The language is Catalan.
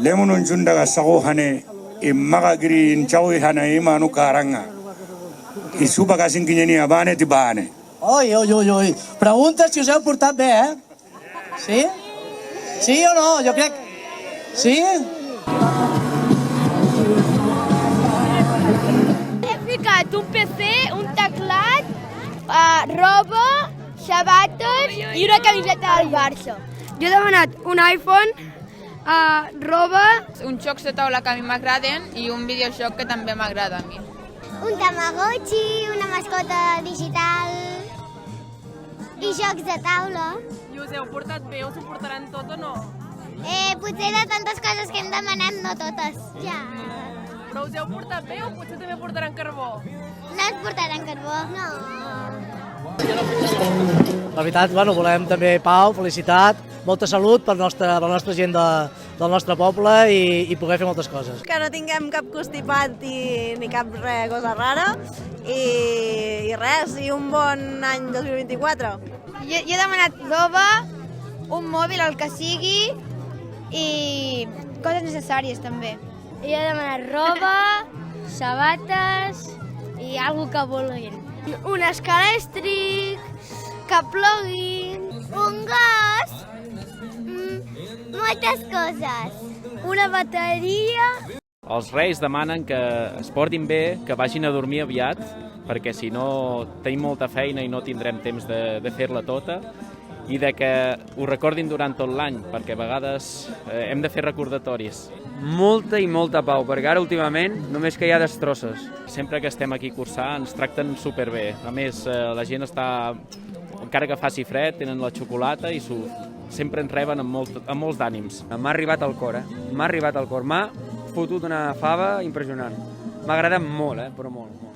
Lemunun jundaga sago hane maga giri nchawi hana imanu karanga isuba kasinkinyeni abane tibane. Oi. Pregunta si us heu portat bé, eh? Sí? Sí o no? Jo crec... Sí? He ficat un PC, un teclat, roba, sabates i una camiseta del Barça. Jo he demanat un iPhone, roba... Uns jocs de taula que a mi m'agraden i un videojoc que també m'agrada a mi. Un Tamagotchi, una mascota digital i jocs de taula. I us heu portat bé? Us ho portaran tot o no? Potser de tantes coses que hem demanat, no totes. Ja. Però us heu portat bé o potser també portaran carbó? No ens portaran carbó? No. La veritat, volem també pau, felicitat, molta salut per la nostra gent del nostre poble i poder fer moltes coses. Que no tinguem cap constipat ni cap cosa rara i res, i un bon any 2024. Jo he demanat roba, un mòbil, el que sigui, i coses necessàries també. Jo he demanat roba, sabates i alguna que vulguin. Un escalèstric, que ploguin, Un gos, moltes coses. una bateria... Els Reis demanen que es portin bé, que vagin a dormir aviat, perquè si no tenim molta feina i no tindrem temps de fer-la tota, i de que ho recordin durant tot l'any, perquè a vegades hem de fer recordatoris. Molta i molta pau, perquè ara últimament només que hi ha destrosses. Sempre que estem aquí cursant ens tracten superbé. A més, la gent està, encara que faci fred, tenen la xocolata i sempre ens reben amb molts d'ànims. M'ha arribat al cor, M'ha arribat al cor. M'ha fotut una fava impressionant. M'ha agradat molt, però molt.